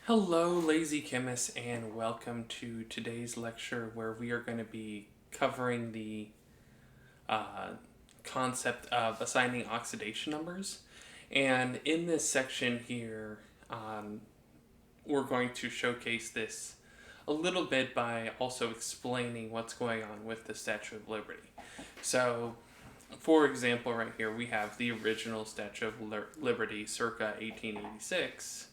Hello, lazy chemists, and welcome to today's lecture where we are going to be covering the uh, concept of assigning oxidation numbers. And in this section here, we're going to showcase this a little bit by also explaining what's going on with the Statue of Liberty. So, for example, right here we have the original Statue of Liberty circa 1886,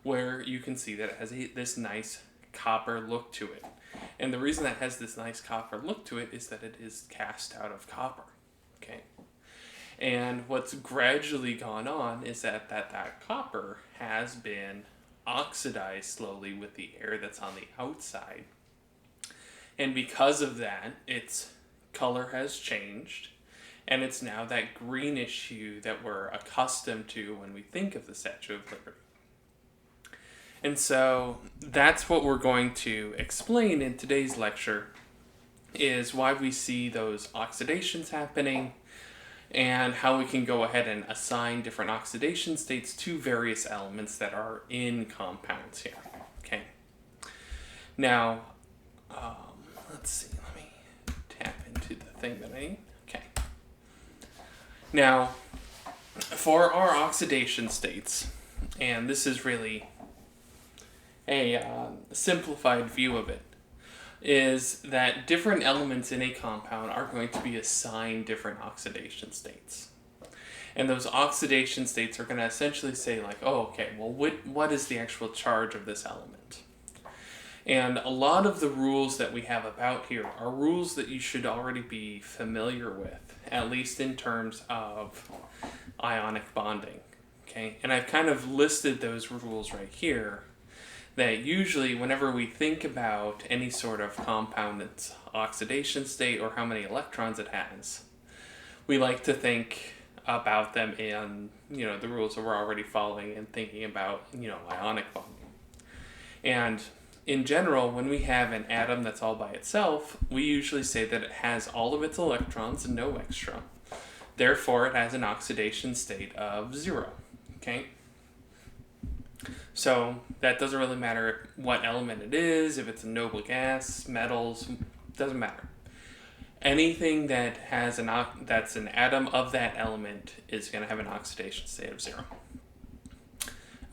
where you can see that it has this nice copper look to it. And the reason that has this nice copper look to it is that it is cast out of copper. Okay. And what's gradually gone on is that copper has been oxidized slowly with the air that's on the outside. And because of that, its color has changed. And it's now that greenish hue that we're accustomed to when we think of the Statue of Liberty. And so that's what we're going to explain in today's lecture, is why we see those oxidations happening and how we can go ahead and assign different oxidation states to various elements that are in compounds here. Okay. Now, let's see. Let me tap into the thing that I need. Okay. Now, for our oxidation states, and this is really a simplified view of it, is that different elements in a compound are going to be assigned different oxidation states. And those oxidation states are going to essentially say like, oh, okay, well, what is the actual charge of this element? And a lot of the rules that we have about here are rules that you should already be familiar with, at least in terms of ionic bonding. Okay, and I've kind of listed those rules right here, that usually whenever we think about any sort of compound, its oxidation state or how many electrons it has, we like to think about them in, the rules that we're already following and thinking about, ionic bonding. And in general, when we have an atom that's all by itself, we usually say that it has all of its electrons and no extra. Therefore, it has an oxidation state of 0. Okay? So that doesn't really matter what element it is, if it's a noble gas, metals, doesn't matter. Anything that has that's an atom of that element is going to have an oxidation state of 0.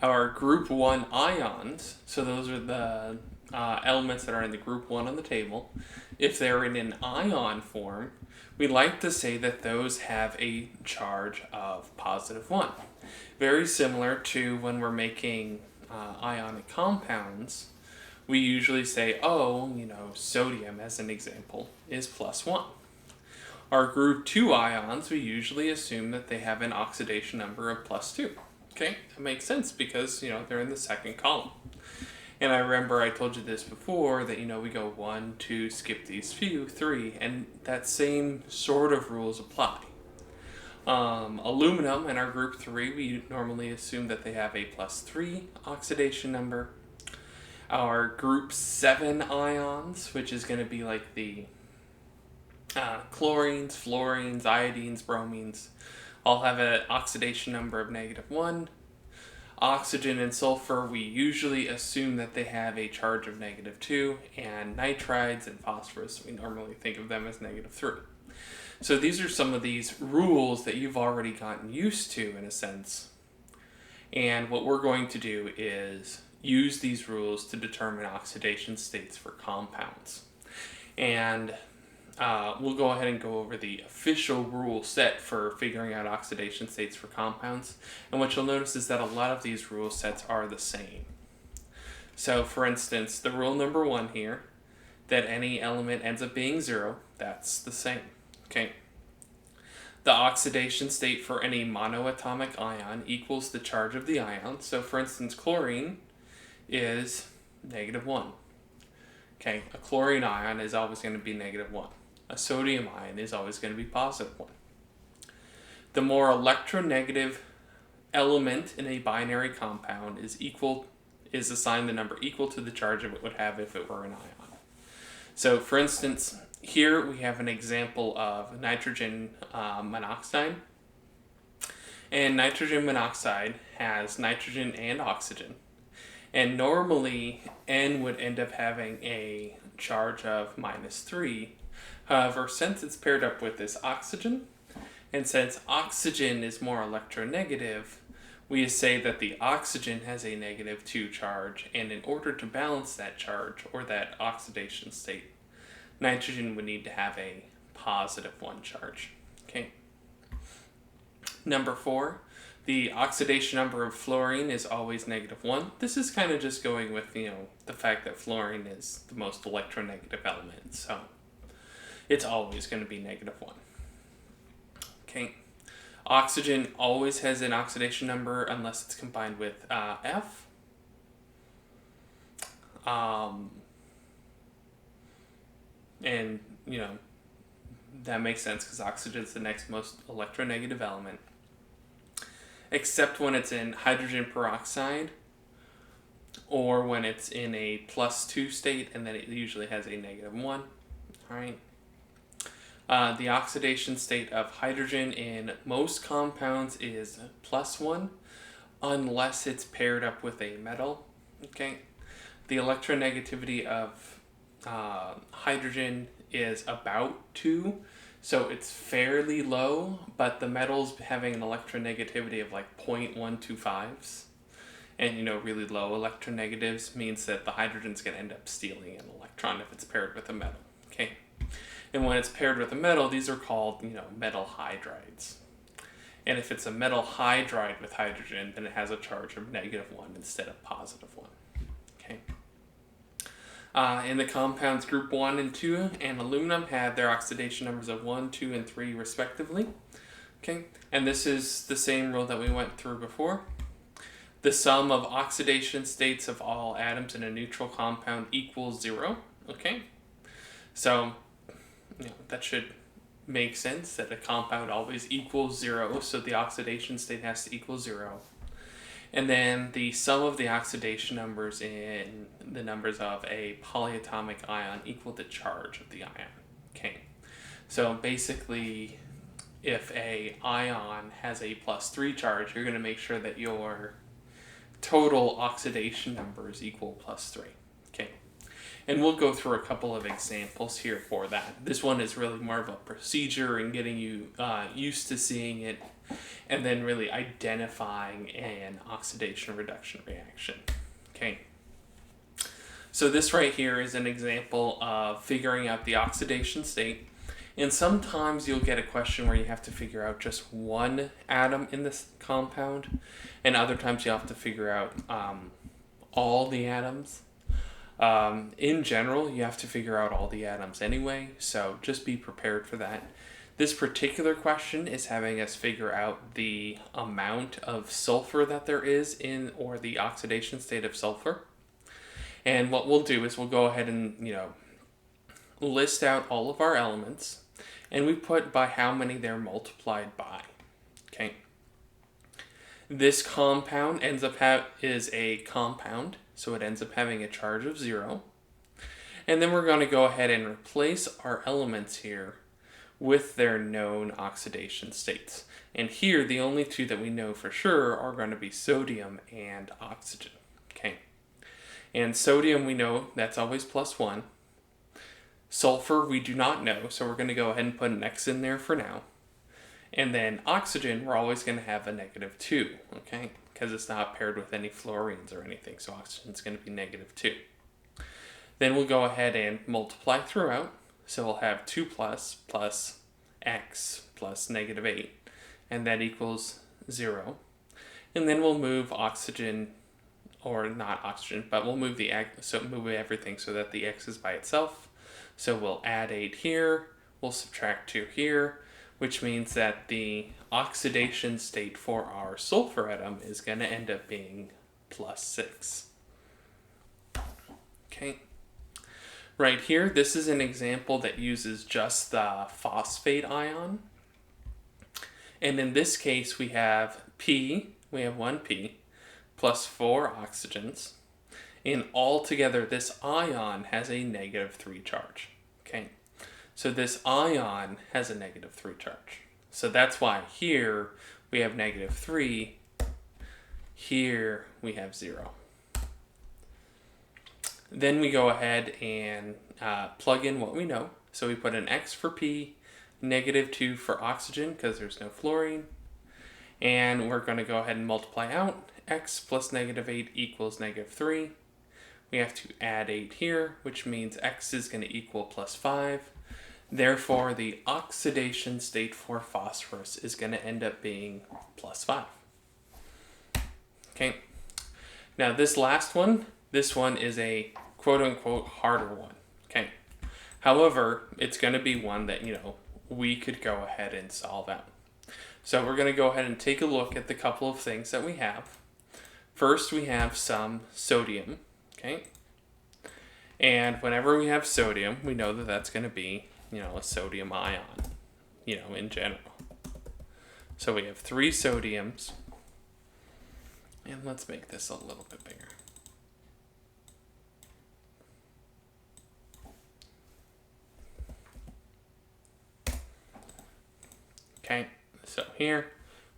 Our group 1 ions, so those are the elements that are in the group 1 on the table, if they're in an ion form, we like to say that those have a charge of positive 1. Very similar to when we're making ionic compounds, we usually say, sodium, as an example, is plus 1. Our group 2 ions, we usually assume that they have an oxidation number of plus 2. Okay, that makes sense because, they're in the second column. And I remember I told you this before, that, we go 1, 2, skip these few, 3, and that same sort of rules apply. Aluminum in our group 3, we normally assume that they have a plus 3 oxidation number. Our group 7 ions, which is going to be like the chlorines, fluorines, iodines, bromines, all have an oxidation number of negative 1. Oxygen and sulfur, we usually assume that they have a charge of negative 2, and nitrides and phosphorus, we normally think of them as negative 3. So these are some of these rules that you've already gotten used to, in a sense. And what we're going to do is use these rules to determine oxidation states for compounds. And we'll go ahead and go over the official rule set for figuring out oxidation states for compounds. And what you'll notice is that a lot of these rule sets are the same. So, for instance, the rule number 1 here, that any element ends up being 0, that's the same. Okay. The oxidation state for any monoatomic ion equals the charge of the ion. So, for instance, chlorine is negative 1. Okay, a chlorine ion is always going to be negative 1. A sodium ion is always going to be positive 1. The more electronegative element in a binary compound is assigned the number equal to the charge it would have if it were an ion. So, for instance, here we have an example of nitrogen monoxide. And nitrogen monoxide has nitrogen and oxygen. And normally, N would end up having a charge of -3. However, since it's paired up with this oxygen, and since oxygen is more electronegative, we say that the oxygen has a -2 charge, and in order to balance that charge, or that oxidation state, nitrogen would need to have a +1 charge. Okay. Number 4, the oxidation number of fluorine is always -1. This is kind of just going with, the fact that fluorine is the most electronegative element, so it's always going to be -1. Okay. Oxygen always has an oxidation number unless it's combined with F. And, that makes sense because oxygen is the next most electronegative element. Except when it's in hydrogen peroxide or when it's in a +2 state, and then it usually has a -1. All right. The oxidation state of hydrogen in most compounds is +1 unless it's paired up with a metal. Okay. The electronegativity of hydrogen is about 2, so it's fairly low, but the metals having an electronegativity of like 0.125s and really low electronegatives means that the hydrogen's going to end up stealing an electron if it's paired with a metal. Okay. And when it's paired with a metal, these are called, metal hydrides. And if it's a metal hydride with hydrogen, then it has a charge of -1 instead of +1. Okay. In the compounds group 1 and 2 and aluminum had their oxidation numbers of 1, 2, and 3 respectively. Okay. And this is the same rule that we went through before. The sum of oxidation states of all atoms in a neutral compound equals 0. Okay. So that should make sense that a compound always equals 0, so the oxidation state has to equal 0. And then the sum of the oxidation numbers in the numbers of a polyatomic ion equal the charge of the ion. Okay, so basically, if a ion has a +3 charge, you're going to make sure that your total oxidation numbers equal +3. Okay. And we'll go through a couple of examples here for that. This one is really more of a procedure and getting you used to seeing it and then really identifying an oxidation reduction reaction. Okay. So this right here is an example of figuring out the oxidation state. And sometimes you'll get a question where you have to figure out just one atom in this compound. And other times you have to figure out all the atoms. In general, you have to figure out all the atoms anyway, so just be prepared for that. This particular question is having us figure out the amount of sulfur that there is in, or the oxidation state of sulfur. And what we'll do is we'll go ahead and, list out all of our elements, and we put by how many they're multiplied by. Okay. This compound is a compound, so it ends up having a charge of 0. And then we're going to go ahead and replace our elements here with their known oxidation states. And here, the only two that we know for sure are going to be sodium and oxygen. Okay. And sodium, we know that's always +1. Sulfur, we do not know, so we're going to go ahead and put an X in there for now. And then oxygen, we're always going to have a -2, okay? Because it's not paired with any fluorines or anything, so oxygen's going to be -2. Then we'll go ahead and multiply throughout. So we'll have 2 plus X plus -8, and that equals 0. And then we'll move oxygen, or not oxygen, but we'll move move everything so that the X is by itself. So we'll add 8 here, we'll subtract 2 here, which means that the oxidation state for our sulfur atom is going to end up being +6. Okay. Right here, this is an example that uses just the phosphate ion. And in this case, we have we have 1 P, plus 4 oxygens. And altogether, this ion has a -3 charge. Okay. So this ion has a -3 charge. So that's why here we have -3, here we have 0. Then we go ahead and plug in what we know. So we put an X for P, -2 for oxygen because there's no fluorine. And we're going to go ahead and multiply out. X plus -8 equals -3. We have to add 8 here, which means X is going to equal +5. Therefore, the oxidation state for phosphorus is going to end up being +5. Okay. Now this last one, this one is a quote-unquote harder one. Okay. However, it's going to be one that, we could go ahead and solve out. So we're going to go ahead and take a look at the couple of things that we have. First, we have some sodium. Okay. And whenever we have sodium, we know that that's going to be, a sodium ion, in general. So we have 3 sodiums. And let's make this a little bit bigger. Okay, so here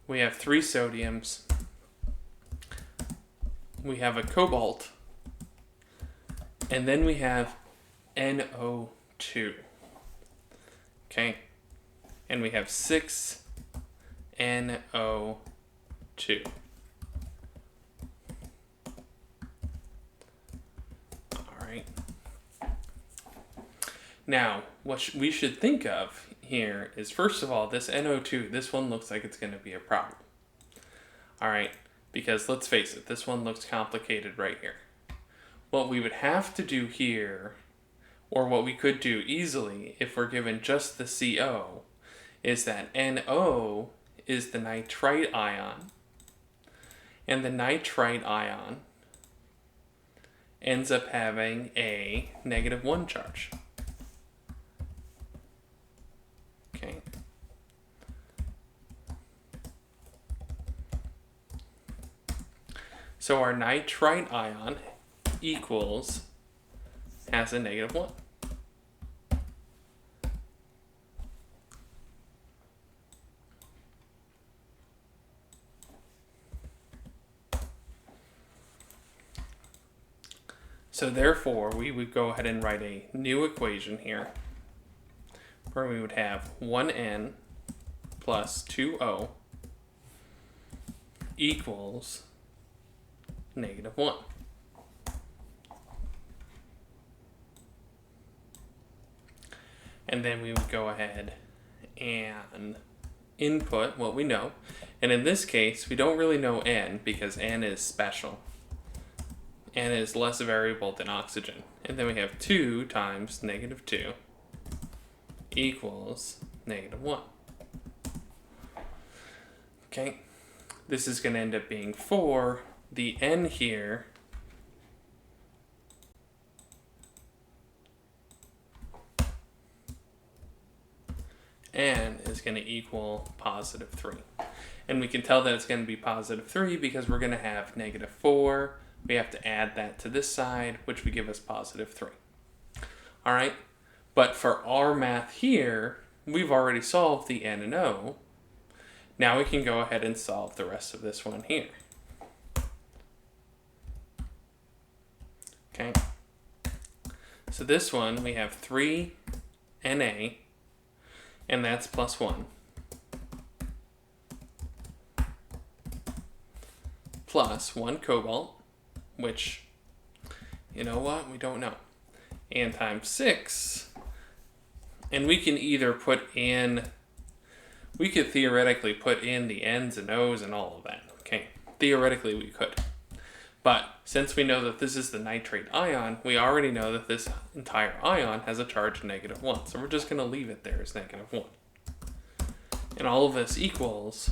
we have 3 sodiums. We have a cobalt. And then we have NO2. Okay, and we have 6 NO2. Now, what we should think of here is, first of all, this NO2, this one looks like it's going to be a problem. All right, because let's face it, this one looks complicated right here. What we would have to do here, or what we could do easily if we're given just the CO, is that NO is the nitrite ion, and the nitrite ion ends up having a -1 charge. Okay. So our nitrite ion has a -1. So therefore, we would go ahead and write a new equation here, where we would have 1N plus 2O equals -1. And then we would go ahead and input what we know. And in this case, we don't really know N because N is special. N is less variable than oxygen. And then we have 2 times -2 equals -1. Okay, this is going to end up being 4. The N here N is going to equal +3. And we can tell that it's going to be +3 because we're going to have -4. We have to add that to this side, which would give us +3. All right. But for our math here, we've already solved the N and O. Now we can go ahead and solve the rest of this one here. Okay. So this one, we have 3 Na, and that's +1. Plus 1 cobalt, which, you know what, we don't know. And times 6. And we can either we could theoretically put in the N's and O's and all of that, okay? Theoretically we could. But since we know that this is the nitrate ion, we already know that this entire ion has a charge of -1. So we're just going to leave it there as -1. And all of this equals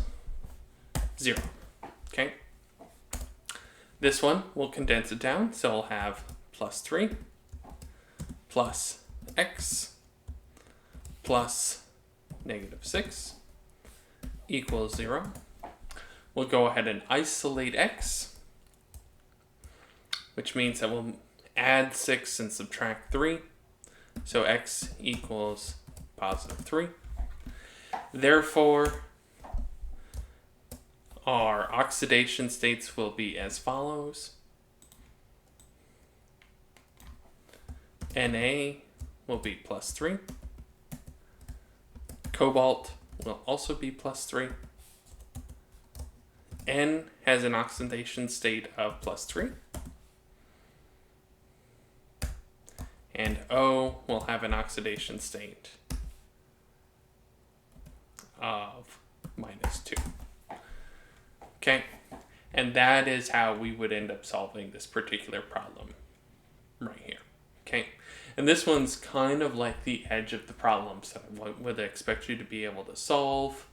0, okay? This one, we'll condense it down, so we'll have +3 plus X plus -6 equals 0. We'll go ahead and isolate X, which means that we'll add 6 and subtract 3. So X equals +3. Therefore, our oxidation states will be as follows. Na will be plus 3. Cobalt will also be plus 3. N has an oxidation state of plus 3. And O will have an oxidation state of minus 2. Okay, and that is how we would end up solving this particular problem right here. Okay, and this one's kind of like the edge of the problems that I would expect you to be able to solve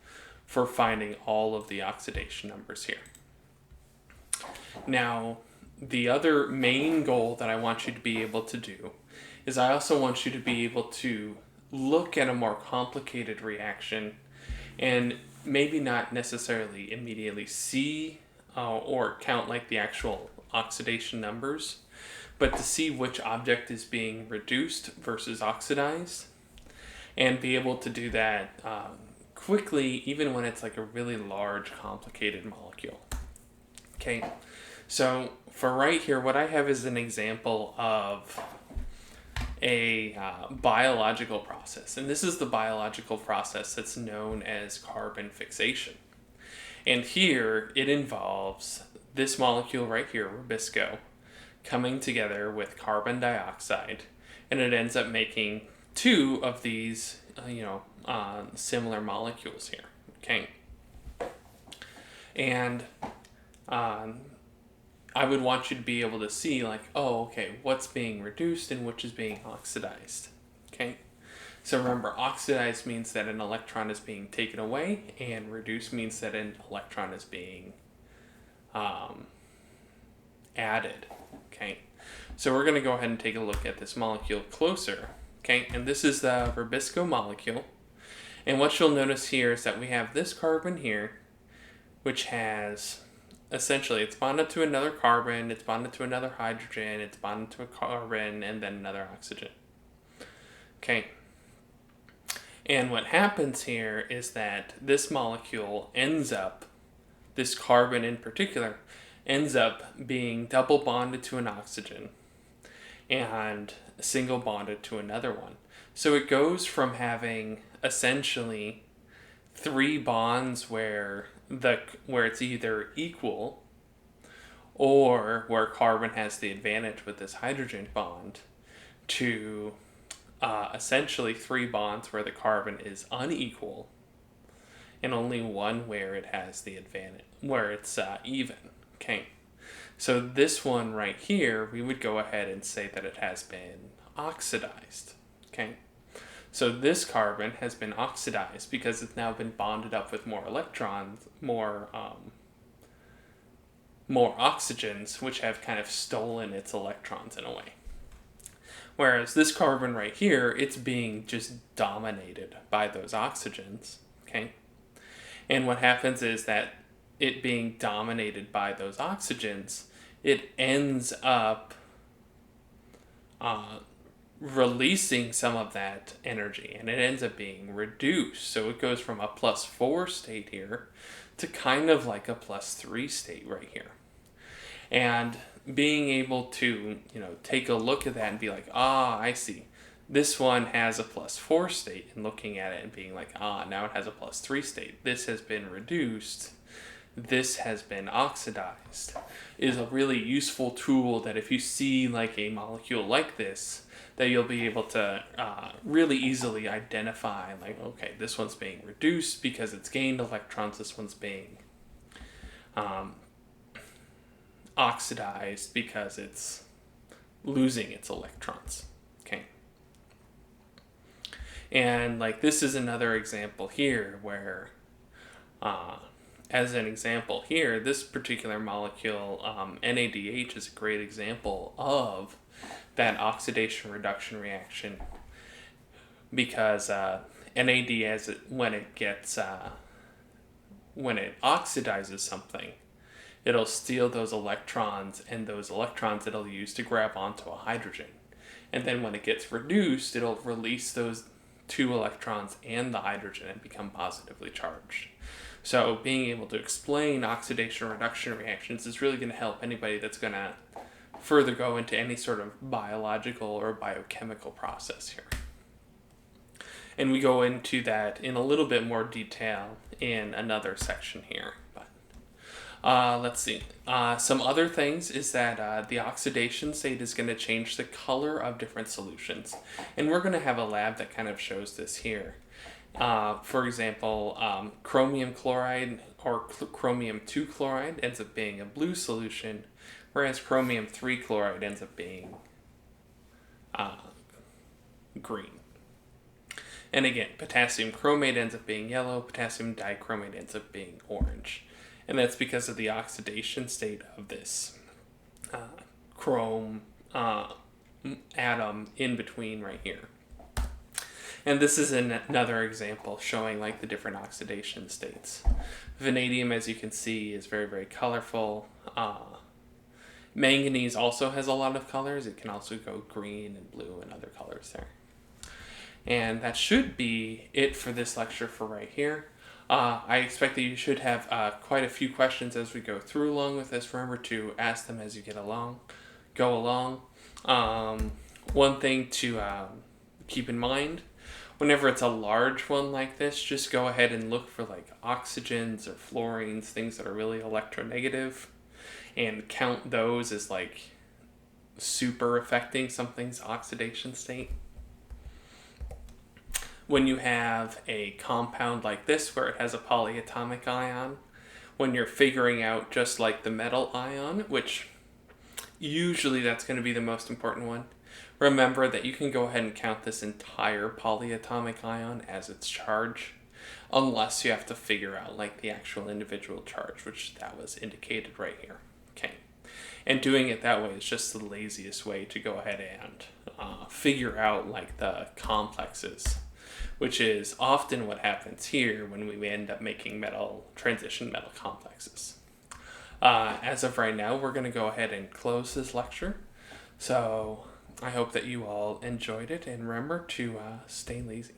for finding all of the oxidation numbers here. Now, the other main goal that I want you to be able to do is I also want you to be able to look at a more complicated reaction and maybe not necessarily immediately see or count like the actual oxidation numbers, but to see which object is being reduced versus oxidized, and be able to do that quickly, even when it's like a really large, complicated molecule. Okay, so for right here, what I have is an example of a biological process, and this is the biological process that's known as carbon fixation. And here it involves this molecule right here, rubisco, coming together with carbon dioxide, and it ends up making two of these similar molecules here. Okay, and I would want you to be able to see like, oh, okay, what's being reduced and which is being oxidized. Okay, so remember, oxidized means that an electron is being taken away, and reduced means that an electron is being added. Okay, so we're going to go ahead and take a look at this molecule closer. Okay, and this is the rubisco molecule, and what you'll notice here is that we have this carbon here, which has essentially, it's bonded to another carbon, it's bonded to another hydrogen, it's bonded to a carbon, and then another oxygen. Okay. And what happens here is that this molecule ends up, this carbon in particular, ends up being double bonded to an oxygen and single bonded to another one. So it goes from having essentially 3 bonds where it's either equal or where carbon has the advantage with this hydrogen bond to essentially 3 bonds where the carbon is unequal and only 1 where it has the advantage, where it's even. Okay, so this one right here, we would go ahead and say that it has been oxidized. Okay, so this carbon has been oxidized because it's now been bonded up with more electrons, more oxygens, which have kind of stolen its electrons in a way. Whereas this carbon right here, it's being just dominated by those oxygens. Okay, and what happens is that it being dominated by those oxygens, it ends up releasing some of that energy, and it ends up being reduced. So it goes from a +4 state here to kind of like a +3 state right here. And being able to, take a look at that and be like, I see. This one has a +4 state, and looking at it and being like, now it has a +3 state. This has been reduced. This has been oxidized, is a really useful tool that if you see like a molecule like this, that you'll be able to really easily identify like, okay, this one's being reduced because it's gained electrons, this one's being oxidized because it's losing its electrons. Okay, and like this is another example here where as an example here, this particular molecule, NADH, is a great example of that oxidation reduction reaction, because NAD, when it oxidizes something, it'll steal those electrons, and those electrons it'll use to grab onto a hydrogen. And then when it gets reduced, it'll release those 2 electrons and the hydrogen and become positively charged. So being able to explain oxidation reduction reactions is really going to help anybody that's going to further go into any sort of biological or biochemical process here. And we go into that in a little bit more detail in another section here. Let's see. Some other things is that the oxidation state is going to change the color of different solutions. And we're going to have a lab that kind of shows this here. For example, chromium chloride or chromium 2 chloride ends up being a blue solution, whereas chromium 3 chloride ends up being green. And again, potassium chromate ends up being yellow, potassium dichromate ends up being orange. And that's because of the oxidation state of this chrome atom in between right here. And this is another example showing like the different oxidation states. Vanadium, as you can see, is very, very colorful. Manganese also has a lot of colors. It can also go green and blue and other colors there. And that should be it for this lecture for right here. I expect that you should have quite a few questions as we go through along with this. Remember to ask them as you go along. One thing to keep in mind, whenever it's a large one like this, just go ahead and look for like oxygens or fluorines, things that are really electronegative, and count those as like super affecting something's oxidation state. When you have a compound like this where it has a polyatomic ion, when you're figuring out just like the metal ion, which usually that's going to be the most important one, remember that you can go ahead and count this entire polyatomic ion as its charge, unless you have to figure out like the actual individual charge, which that was indicated right here. Okay. And doing it that way is just the laziest way to go ahead and figure out like the complexes, which is often what happens here when we end up making transition metal complexes. As of right now, we're going to go ahead and close this lecture. So I hope that you all enjoyed it, and remember to stay lazy.